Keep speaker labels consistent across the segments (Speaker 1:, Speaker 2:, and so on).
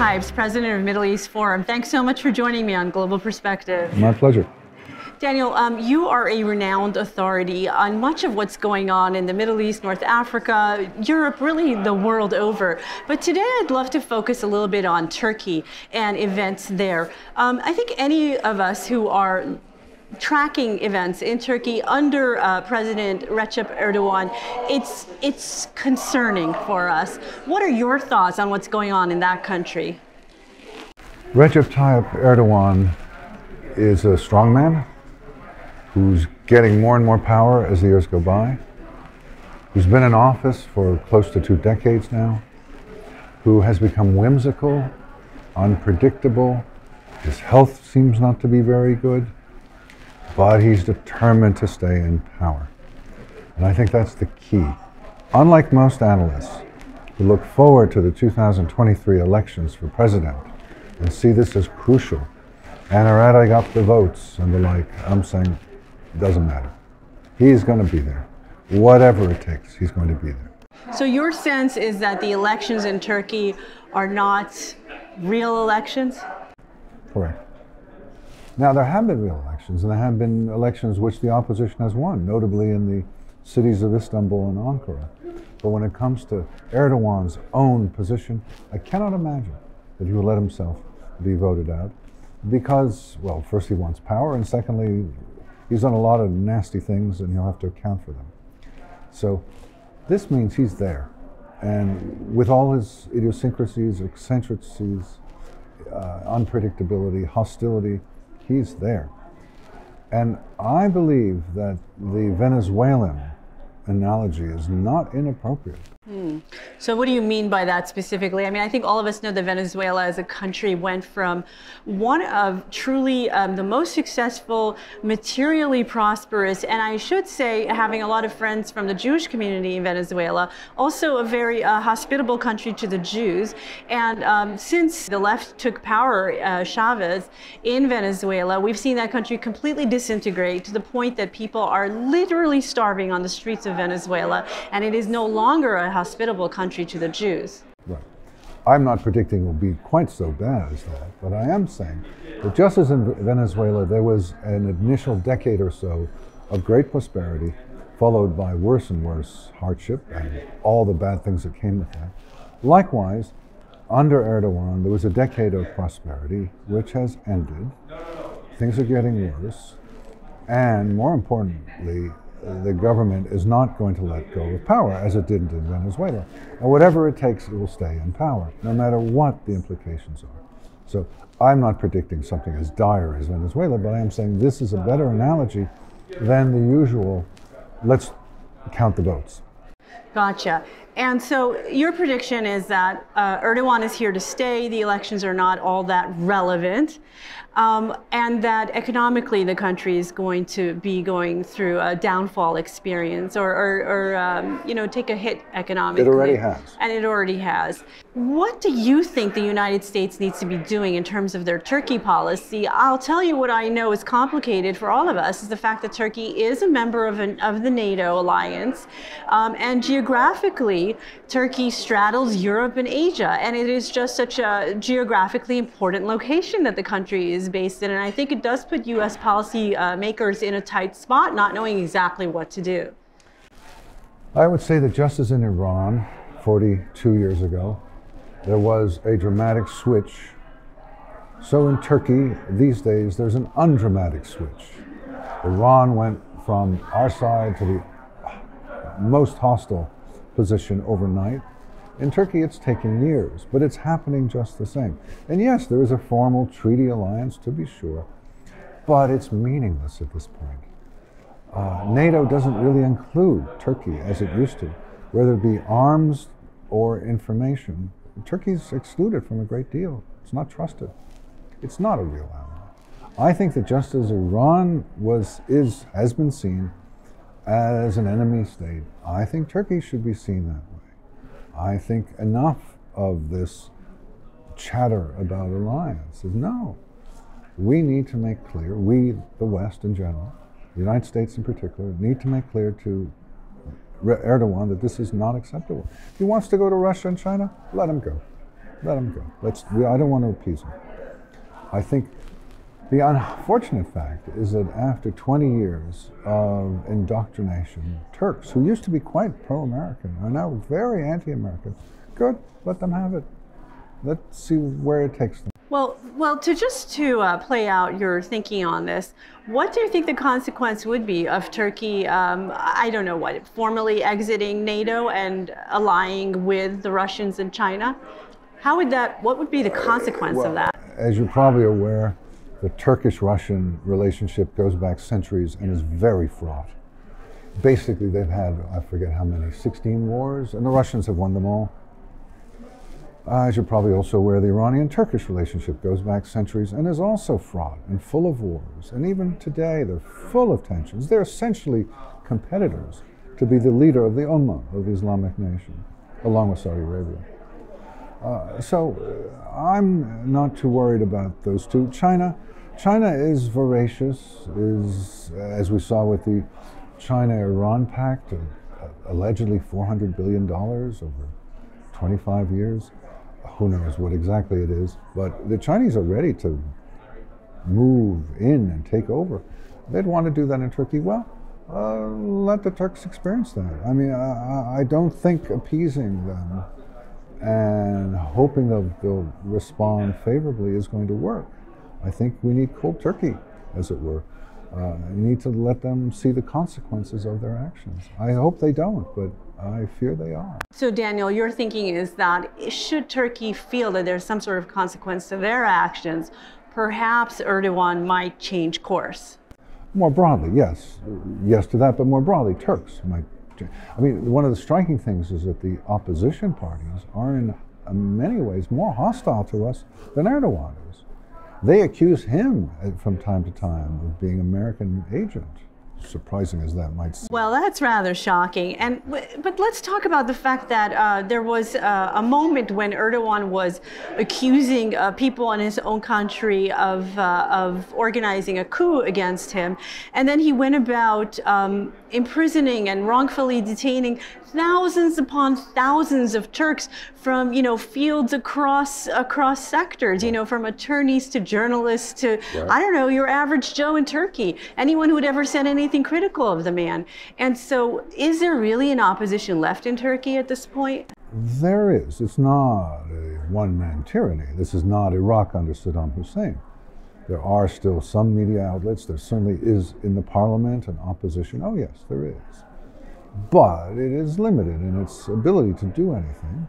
Speaker 1: Taib's president of Middle East Forum. Thanks so much for joining me on Global Perspective.
Speaker 2: My pleasure.
Speaker 1: Daniel, you are a renowned authority on much of what's going on in the Middle East, North Africa, Europe, really the world over. But today I'd love to focus a little bit on Turkey and events there. I think any of us who are tracking events in Turkey under President Recep Erdogan, it's concerning for us. What are your thoughts on what's going on in that country?
Speaker 2: Recep Tayyip Erdogan is a strongman who's getting more and more power as the years go by, who's been in office for close to 2 decades now, who has become whimsical, unpredictable. His health seems not to be very good, but he's determined to stay in power. And I think that's the key. Unlike most analysts who look forward to the 2023 elections for president and see this as crucial and are adding up the votes and the like, I'm saying it doesn't matter. He's going to be there. Whatever it takes, he's going to be there.
Speaker 1: So your sense is that the elections in Turkey are not real elections?
Speaker 2: Correct. Now, there have been real elections, and there have been elections which the opposition has won, notably in the cities of Istanbul and Ankara. But when it comes to Erdogan's own position, I cannot imagine that he will let himself be voted out because, well, first he wants power, and secondly, he's done a lot of nasty things and he'll have to account for them. So this means he's there. And with all his idiosyncrasies, eccentricities, unpredictability, hostility, he's there. And I believe that the Venezuelan analogy is not inappropriate.
Speaker 1: So what do you mean by that specifically? I mean, I think all of us know that Venezuela as a country went from one of truly the most successful, materially prosperous, and I should say, having a lot of friends from the Jewish community in Venezuela, also a very hospitable country to the Jews. And since the left took power, Chavez, in Venezuela, we've seen that country completely disintegrate to the point that people are literally starving on the streets of Venezuela, and it is no longer a hospitable country to the Jews.
Speaker 2: Right. I'm not predicting it will be quite so bad as that, but I am saying that just as in Venezuela there was an initial decade or so of great prosperity, followed by worse and worse hardship and all the bad things that came with that. Likewise, under Erdogan, there was a decade of prosperity which has ended. Things are getting worse, and more importantly, the government is not going to let go of power as it didn't in Venezuela. And whatever it takes, it will stay in power, no matter what the implications are. So I'm not predicting something as dire as Venezuela, but I am saying this is a better analogy than the usual, let's count the votes.
Speaker 1: Gotcha. And so your prediction is that Erdogan is here to stay, the elections are not all that relevant, and that economically the country is going to be going through a downfall experience or you know, take a hit economically.
Speaker 2: It already has.
Speaker 1: And it already has. What do you think the United States needs to be doing in terms of their Turkey policy? I'll tell you what I know is complicated for all of us is the fact that Turkey is a member of the NATO alliance, and geographically, Turkey straddles Europe and Asia, and it is just such a geographically important location that the country is based in, and I think it does put U.S. policy makers in a tight spot, not knowing exactly what to do.
Speaker 2: I would say that just as in Iran 42 years ago, there was a dramatic switch, so in Turkey these days there's an undramatic switch. Iran went from our side to the most hostile position overnight. In Turkey, it's taking years, but it's happening just the same. And yes, there is a formal treaty alliance, to be sure, but it's meaningless at this point. NATO doesn't really include Turkey as it used to, whether it be arms or information. Turkey's excluded from a great deal. It's not trusted. It's not a real ally. I think that just as Iran has been seen as an enemy state, I think Turkey should be seen that way. I think enough of this chatter about alliance is no. We need to make clear, we, the West in general, the United States in particular, need to make clear to Erdogan that this is not acceptable. If he wants to go to Russia and China, let him go. Let him go. I don't want to appease him. I think the unfortunate fact is that after 20 years of indoctrination, Turks, who used to be quite pro-American, are now very anti-American. Good, let them have it. Let's see where it takes them.
Speaker 1: Well, to play out your thinking on this, what do you think the consequence would be of Turkey, I don't know what, formally exiting NATO and allying with the Russians and China? What would be the consequence of that?
Speaker 2: As you're probably aware, the Turkish-Russian relationship goes back centuries and is very fraught. Basically, they've had, I forget how many, 16 wars, and the Russians have won them all. As you're probably also aware, the Iranian-Turkish relationship goes back centuries and is also fraught and full of wars. And even today, they're full of tensions. They're essentially competitors to be the leader of the Ummah, of the Islamic nation, along with Saudi Arabia. So I'm not too worried about those two. China is voracious, as we saw with the China-Iran pact, allegedly $400 billion over 25 years. Who knows what exactly it is, but the Chinese are ready to move in and take over. They'd want to do that in Turkey. Well, let the Turks experience that. I mean, I don't think appeasing them and hoping they'll respond favorably is going to work. I think we need cold turkey, as it were. You need to let them see the consequences of their actions. I hope they don't, but I fear they are.
Speaker 1: So Daniel, your thinking is that should Turkey feel that there's some sort of consequence to their actions, perhaps Erdogan might change course?
Speaker 2: More broadly, yes. Yes to that, but more broadly, Turks might. I mean, one of the striking things is that the opposition parties are in many ways more hostile to us than Erdogan is. They accuse him from time to time of being an American agent, surprising as that might seem.
Speaker 1: Well, that's rather shocking. But let's talk about the fact that there was a moment when Erdogan was accusing people in his own country of organizing a coup against him, and then he went about imprisoning and wrongfully detaining thousands upon thousands of Turks from, fields across sectors, from attorneys to journalists to, right, I don't know, your average Joe in Turkey, anyone who would ever said anything critical of the man. And so is there really an opposition left in Turkey at this point?
Speaker 2: There is. It's not a one-man tyranny. This is not Iraq under Saddam Hussein. There are still some media outlets. There certainly is in the parliament an opposition. Oh yes, there is. But it is limited in its ability to do anything.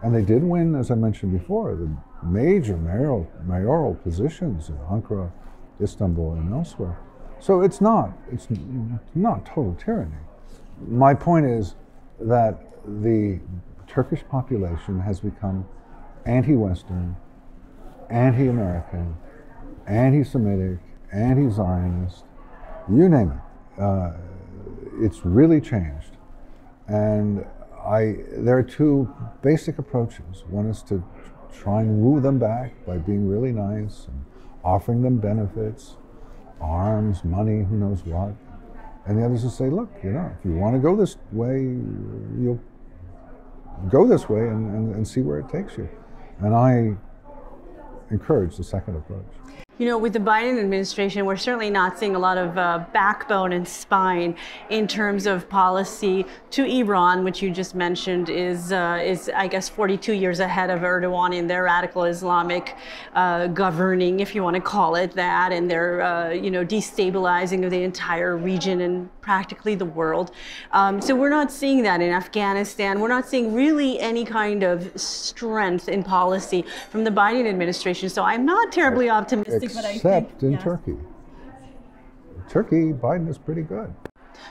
Speaker 2: And they did win, as I mentioned before, the major mayoral positions in Ankara, Istanbul, and elsewhere. So it's not total tyranny. My point is that the Turkish population has become anti-Western, anti-American, anti-Semitic, anti-Zionist, you name it. It's really changed. And there are two basic approaches. One is to try and woo them back by being really nice and offering them benefits, arms, money, who knows what. And the other is to say, look, if you want to go this way, you'll go this way and see where it takes you. And I encourage the second approach.
Speaker 1: With the Biden administration, we're certainly not seeing a lot of backbone and spine in terms of policy to Iran, which you just mentioned is I guess 42 years ahead of Erdogan in their radical Islamic governing, if you want to call it that, and their destabilizing of the entire region and practically the world. So we're not seeing that in Afghanistan. We're not seeing really any kind of strength in policy from the Biden administration. So I'm not terribly optimistic.
Speaker 2: Except in Turkey. Turkey, Biden is pretty good.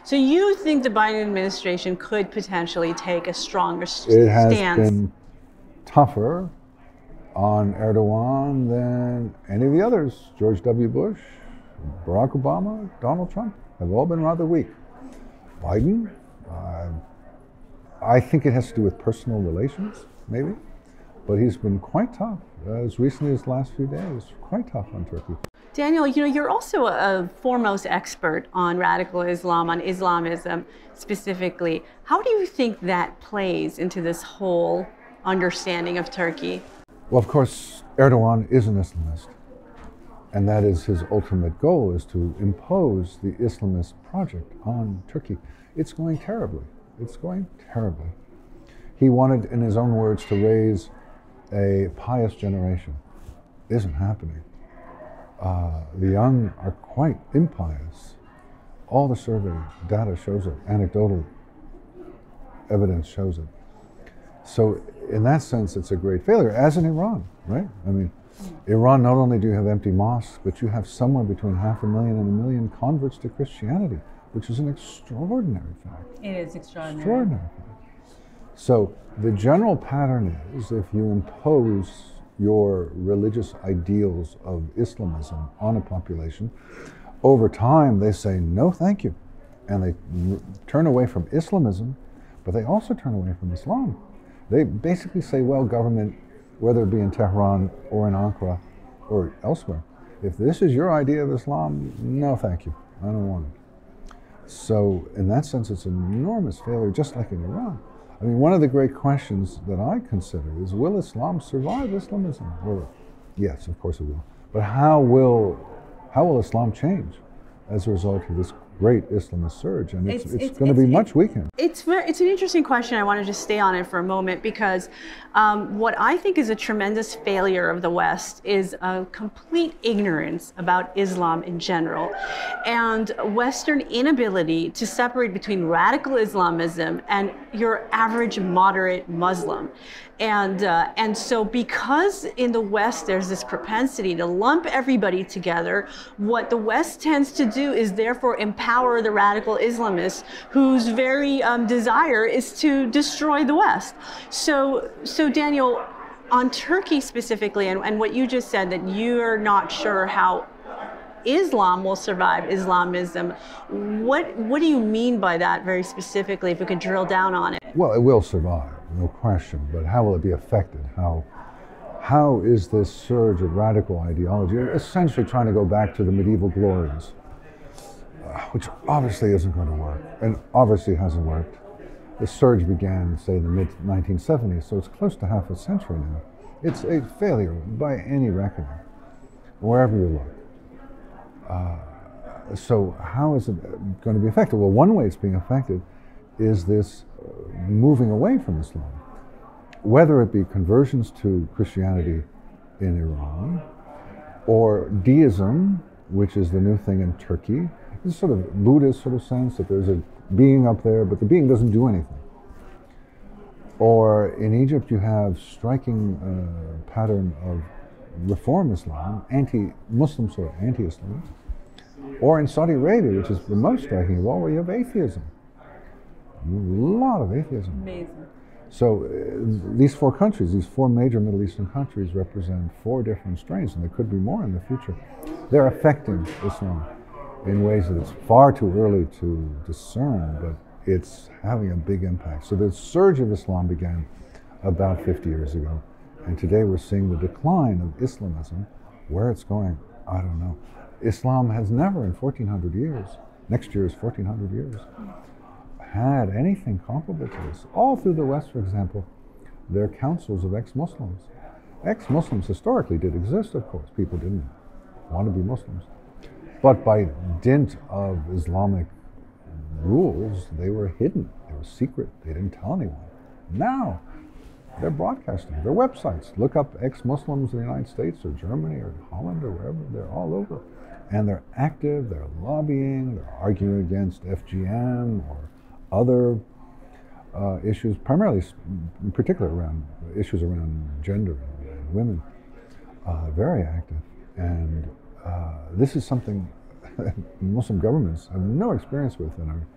Speaker 1: So you think the Biden administration could potentially take a stronger stance?
Speaker 2: It has been tougher on Erdogan than any of the others. George W. Bush, Barack Obama, Donald Trump have all been rather weak. Biden, I think it has to do with personal relations, maybe. But he's been quite tough, as recently as the last few days, quite tough on Turkey.
Speaker 1: Daniel, you're also a foremost expert on radical Islam, on Islamism specifically. How do you think that plays into this whole understanding of Turkey?
Speaker 2: Well, of course, Erdogan is an Islamist, and that is his ultimate goal, is to impose the Islamist project on Turkey. It's going terribly. It's going terribly. He wanted, in his own words, to raise a pious generation. Isn't happening. The young are quite impious. All the survey data shows it. Anecdotal evidence shows it. So in that sense, it's a great failure, as in Iran, right? I mean, Iran, not only do you have empty mosques, but you have somewhere between 500,000 and 1 million converts to Christianity, which is an extraordinary fact.
Speaker 1: It is extraordinary.
Speaker 2: Extraordinary fact. So the general pattern is, if you impose your religious ideals of Islamism on a population, over time they say, no thank you. And they turn away from Islamism, but they also turn away from Islam. They basically say, well, government, whether it be in Tehran or in Ankara or elsewhere, if this is your idea of Islam, no thank you, I don't want it. So in that sense, it's an enormous failure, just like in Iran. I mean, one of the great questions that I consider is, will Islam survive Islamism? Well, yes, of course it will. But how will Islam change as a result of this great Islamist surge? And it's going to be much weakened.
Speaker 1: It's an interesting question. I want to just stay on it for a moment, because what I think is a tremendous failure of the West is a complete ignorance about Islam in general, and Western inability to separate between radical Islamism and your average moderate Muslim. And so because in the West there's this propensity to lump everybody together, what the West tends to do is therefore empower the radical Islamists whose very desire is to destroy the West. So Daniel, on Turkey specifically, and what you just said, that you're not sure how Islam will survive Islamism, what do you mean by that very specifically, if we could drill down on it?
Speaker 2: Well, it will survive, no question, but how will it be affected? How is this surge of radical ideology, essentially trying to go back to the medieval glories, which obviously isn't going to work, and obviously hasn't worked. The surge began, say, in the mid-1970s, so it's close to half a century now. It's a failure by any reckoning, wherever you look. So how is it going to be affected? Well, one way it's being affected is this moving away from Islam, whether it be conversions to Christianity in Iran, or deism, which is the new thing in Turkey. This sort of Buddhist sort of sense that there's a being up there, but the being doesn't do anything. Or in Egypt, you have striking pattern of reform Islam, anti-Muslim sort of anti-Islam. Or in Saudi Arabia, which is the most striking of all, where you have atheism. A lot of atheism.
Speaker 1: Amazing.
Speaker 2: So these four countries, these four major Middle Eastern countries, represent four different strains, and there could be more in the future. They're affecting Islam in ways that it's far too early to discern, but it's having a big impact. So the surge of Islam began about 50 years ago, and today we're seeing the decline of Islamism. Where it's going, I don't know. Islam has never in 1400 years, next year is 1400 years, had anything comparable to this. All through the West, for example, there are councils of ex-Muslims. Ex-Muslims historically did exist, of course. People didn't want to be Muslims. But by dint of Islamic rules, they were hidden. They were secret. They didn't tell anyone. Now, they're broadcasting. Their websites. Look up ex-Muslims in the United States or Germany or Holland or wherever. They're all over. And they're active, they're lobbying, they're arguing against FGM or other issues, primarily, in particular, around issues around gender and women. Very active. And this is something Muslim governments have no experience with and are,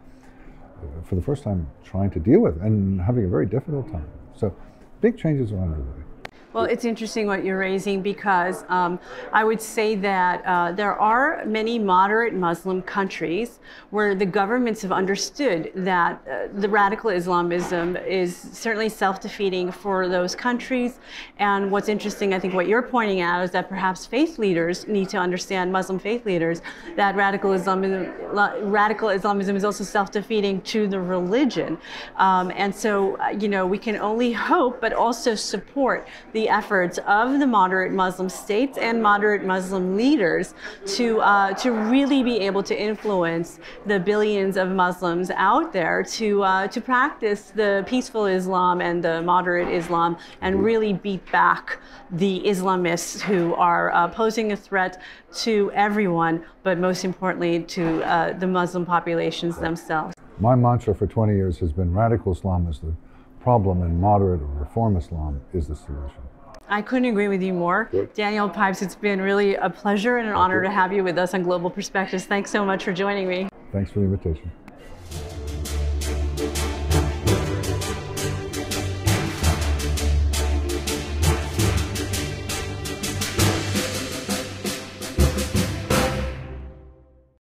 Speaker 2: for the first time, trying to deal with and having a very difficult time. So big changes are underway.
Speaker 1: Well, it's interesting what you're raising, because I would say that there are many moderate Muslim countries where the governments have understood that the radical Islamism is certainly self-defeating for those countries. And what's interesting, I think what you're pointing out, is that perhaps faith leaders need to understand, Muslim faith leaders, that radical Islamism is also self-defeating to the religion. And so, we can only hope, but also support the the efforts of the moderate Muslim states and moderate Muslim leaders to really be able to influence the billions of Muslims out there to practice the peaceful Islam and the moderate Islam, and really beat back the Islamists who are posing a threat to everyone, but most importantly to the Muslim populations themselves.
Speaker 2: My mantra for 20 years has been radical Islam is the problem and moderate or reform Islam is the solution.
Speaker 1: I couldn't agree with you more.
Speaker 2: Good.
Speaker 1: Daniel Pipes, it's been really a pleasure and an honor to have you with us on Global Perspectives. Thanks so much for joining me.
Speaker 2: Thanks for the invitation.